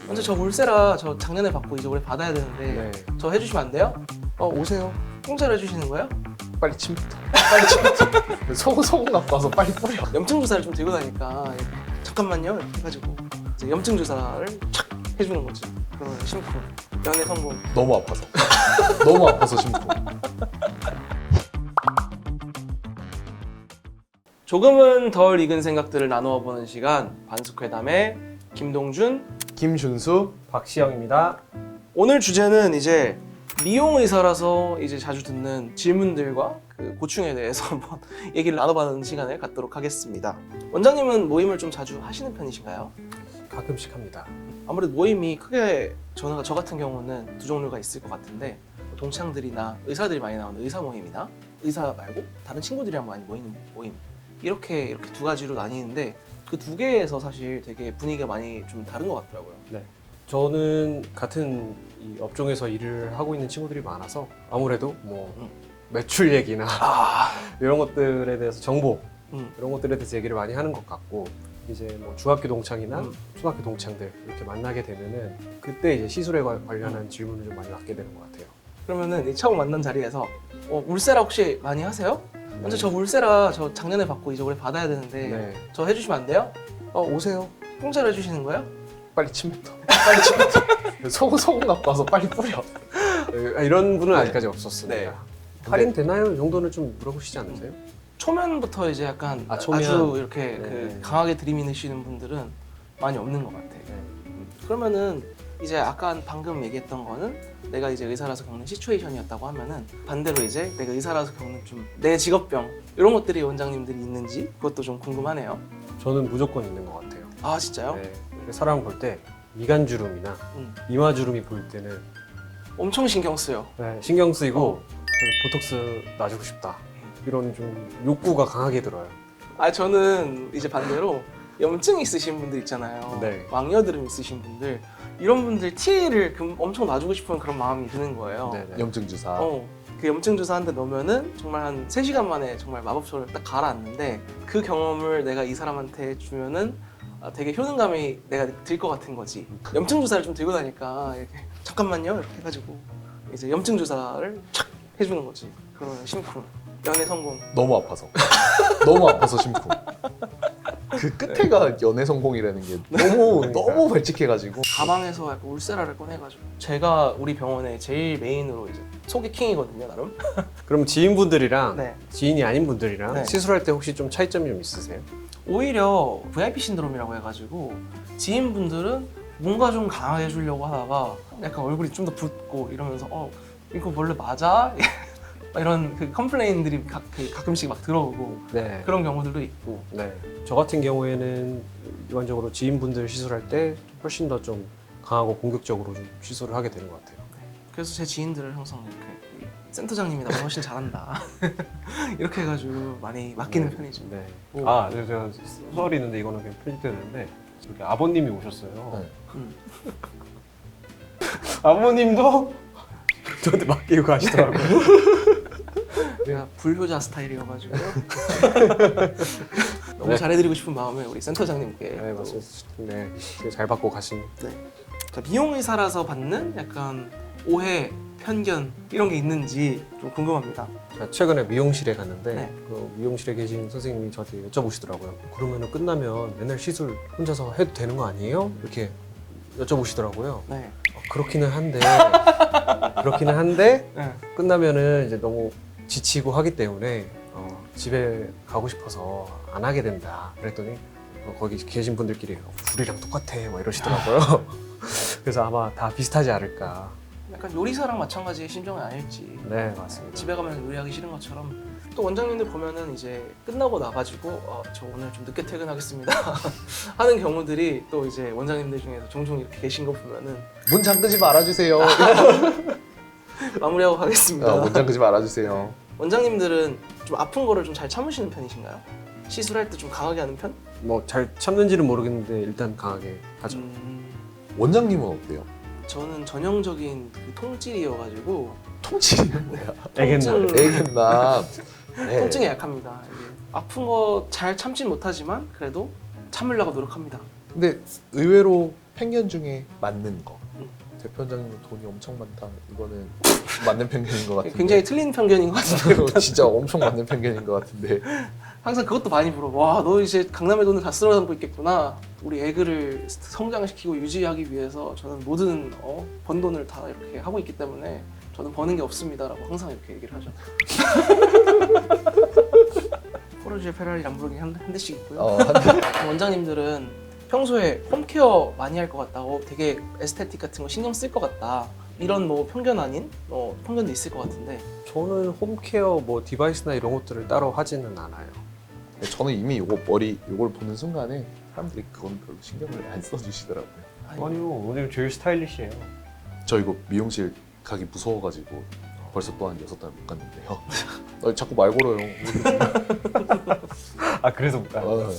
먼저 저 울세라 저 작년에 받고 이제 올해 받아야 되는데 네. 저 해주시면 안 돼요? 오세요. 공짜로 해주시는 거예요? 빨리 침부터. 빨리 침부터. 소금 갖고 와서 빨리 뿌려. 염증 주사를 좀 들고 다니까 잠깐만요 이렇게 해가지고 이제 염증 주사를 촥 해주는 거지. 그러면 심쿵 연애 성공. 너무 아파서. 너무 아파서 심고. 조금은 덜 익은 생각들을 나누어 보는 시간 반숙회담의 김동준. 김준수. 박시영입니다. 오늘 주제는 이제 미용 의사라서 이제 자주 듣는 질문들과 그 고충에 대해서 한번 얘기를 나눠보는 시간을 갖도록 하겠습니다. 원장님은 모임을 좀 자주 하시는 편이신가요? 가끔씩 합니다. 아무래도 모임이 크게 저 같은 경우는 두 종류가 있을 것 같은데 동창들이나 의사들이 많이 나오는 의사 모임이나 의사 말고 다른 친구들이랑 많이 모이는 모임 이렇게 두 가지로 나뉘는데 그 두 개에서 사실 되게 분위기가 많이 좀 다른 것 같더라고요. 네. 저는 같은 이 업종에서 일을 하고 있는 친구들이 많아서 아무래도 뭐 매출 얘기나 이런 것들에 대해서 정보 이런 것들에 대해서 얘기를 많이 하는 것 같고 이제 뭐 중학교 동창이나 초등학교 동창들 이렇게 만나게 되면은 그때 이제 시술에 관련한 질문을 좀 많이 받게 되는 것 같아요. 그러면은 이 처음 만난 자리에서 울세라 혹시 많이 하세요? 먼저 저 울세라 저 작년에 받고 이제 올해 받아야 되는데 네. 저 해주시면 안 돼요? 오세요. 공짜로 해주시는 거예요? 빨리 침부터. 빨리 침부터. 소금 갖고 와서 빨리 뿌려. 이런 분은 네. 아직까지 없었습니다. 네. 할인 되나요? 이 정도는 좀 물어보시지 않으세요? 초면부터 이제 약간 초면. 아주 이렇게 네. 그 강하게 들이미시는 분들은 많이 없는 것 같아. 네. 그러면은 이제 아까 방금 얘기했던 거는 내가 이제 의사라서 겪는 시츄에이션이었다고 하면은 반대로 이제 내가 의사라서 겪는 좀 내 직업병 이런 것들이 원장님들이 있는지 그것도 좀 궁금하네요. 저는 무조건 있는 것 같아요. 아 진짜요? 네. 사람 볼 때 미간 주름이나 이마 주름이 보일 때는 엄청 신경 쓰여. 네, 신경 쓰이고 저는 보톡스 놔주고 싶다 이런 좀 욕구가 강하게 들어요. 아 저는 이제 반대로 염증 있으신 분들 있잖아요. 네. 왕여드름 있으신 분들 이런 분들 티를 엄청 놔주고 싶은 그런 마음이 드는 거예요. 네네. 염증 주사. 그 염증 주사 한 대 넣으면은 정말 한 3시간 만에 정말 마법처럼 딱 가라앉는데 그 경험을 내가 이 사람한테 주면은 되게 효능감이 내가 들 것 같은 거지. 염증 주사를 좀 들고 다니까 이렇게 잠깐만요 이렇게 해가지고 이제 염증 주사를 촥 해주는 거지. 그러면 심쿵 연애 성공. 너무 아파서. 너무 아파서 심고. 그 끝에가 연애 성공이라는 게 너무 너무 발칙해가지고. 가방에서 약간 울세라를 꺼내가지고 제가 우리 병원에 제일 메인으로 이제 소개팅이거든요 나름. 그럼 지인분들이랑 네. 지인이 아닌 분들이랑 네. 시술할 때 혹시 좀 차이점이 좀 있으세요? 오히려 VIP 신드롬이라고 해가지고 지인분들은 뭔가 좀 강하게 해주려고 하다가 약간 얼굴이 좀 더 붓고 이러면서 이거 원래 맞아? 이런 그 컴플레인들이 가끔씩 막 들어오고 네. 그런 경우들도 있고. 네. 저 같은 경우에는 일반적으로 지인분들 시술할 때 훨씬 더 좀 강하고 공격적으로 좀 시술을 하게 되는 것 같아요. 그래서 제 지인들을 항상 이렇게 센터장님이 나보다 훨씬 잘한다 이렇게 해가지고 많이 맡기는 편이죠. 네. 오. 네, 제가 소설이 있는데 이거는 그냥 편집되는데 이렇게 아버님이 오셨어요. 네. 아버님도 저한테 맡기고 가시더라고요. 제가 불효자 스타일이어가지고 너무 잘해드리고 싶은 마음에 우리 센터장님께. 네, 맞습니다. 네, 되게 잘 받고 가신. 자, 미용 의사라서 받는 약간 오해, 편견 이런 게 있는지 좀 궁금합니다. 제가 최근에 미용실에 갔는데 네. 그 미용실에 계신 선생님이 저한테 여쭤보시더라고요. 그러면은 끝나면 맨날 시술 혼자서 해도 되는 거 아니에요? 이렇게 여쭤보시더라고요. 네. 그렇기는 한데 네. 끝나면은 이제 너무 지치고 하기 때문에 집에 가고 싶어서 안 하게 된다. 그랬더니 거기 계신 분들끼리 우리랑 똑같아 막 이러시더라고요. 그래서 아마 다 비슷하지 않을까. 약간 요리사랑 마찬가지의 심정은 아닐지. 네, 맞습니다. 집에 가면 요리하기 싫은 것처럼 또 원장님들 보면은 이제 끝나고 나가지고 저 오늘 좀 늦게 퇴근하겠습니다 하는 경우들이 또 이제 원장님들 중에서 종종 이렇게 계신 거 보면은 문 잠그지 말아주세요. 마무리하고 가겠습니다. 문 잠그지 말아주세요. 원장님들은 좀 아픈 거를 좀 잘 참으시는 편이신가요? 시술할 때 좀 강하게 하는 편? 뭐 잘 참는지는 모르겠는데 일단 강하게 하죠. 원장님은 어때요? 저는 전형적인 그 통질이어가지고 통증이 뭐야? 애견남. 애견남. 네. 통증에 약합니다. 이게 아픈 거 잘 참진 못하지만 그래도 참으려고 노력합니다. 근데 의외로 편견 중에 맞는 거. 대표원장님은 돈이 엄청 많다. 이거는 맞는 편견인 것 같은데. 굉장히 틀린 편견인 것 같은데. 진짜 엄청 맞는 편견인 것 같은데. 항상 그것도 많이 물어. 와, 너 이제 강남의 돈을 다 쓸어 담고 있겠구나. 우리 애그를 성장시키고 유지하기 위해서 저는 모든 번 돈을 다 이렇게 하고 있기 때문에 저는 버는 게 없습니다라고 항상 이렇게 얘기를 하죠. 포르쉐, 페라리, 람보르기니 한 대씩 있고요. 원장님들은 평소에 홈케어 많이 할 것 같다고 되게 에스테틱 같은 거 신경 쓸 것 같다. 이런 뭐 편견 아닌 편견도 있을 것 같은데 저는 홈케어 뭐 디바이스나 이런 것들을 따로 하지는 않아요. 저는 이미 요걸 보는 순간에 사람들이 그건 별로 신경을 안 써주시더라고요. 아니요, 오늘 제일 스타일리시해요. 저 이거 미용실 가기 무서워가지고 벌써 또 한 6달 못 갔는데요. 자꾸 말 걸어요. 아, 그래서 못 가요?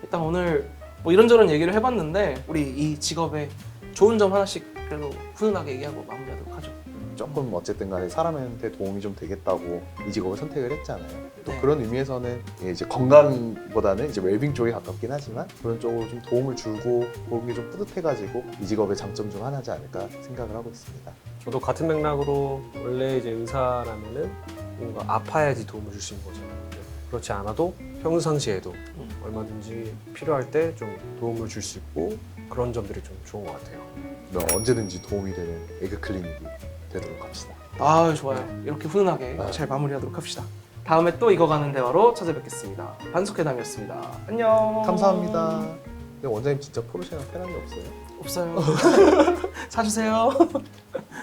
일단 오늘 뭐 이런저런 얘기를 해봤는데 우리 이 직업에 좋은 점 하나씩 그래도 훈훈하게 얘기하고 마무리하도록 하죠. 조금 어쨌든 간에 사람한테 도움이 좀 되겠다고 이 직업을 선택을 했잖아요. 또 네. 그런 의미에서는 이제 건강보다는 이제 웰빙 쪽에 가깝긴 하지만 그런 쪽으로 좀 도움을 주고 그런 게 좀 뿌듯해가지고 이 직업의 장점 중 하나지 않을까 생각을 하고 있습니다. 저도 같은 맥락으로 원래 이제 의사라면은 뭔가 아파야지 도움을 줄 수 있는 거잖아요. 근데 그렇지 않아도 평상시에도 얼마든지 필요할 때 좀 도움을 줄 수 있고 그런 점들이 좀 좋은 것 같아요. 언제든지 도움이 되는 에그 클리닉이 되도록 합시다. 아, 좋아요. 이렇게 훈훈하게 잘 마무리하도록 합시다. 다음에 또 익어가는 대화로 찾아뵙겠습니다. 반숙회담이었습니다. 안녕. 감사합니다. 근데 원장님 진짜 포르쉐랑 페라리 없어요? 없어요. 사주세요.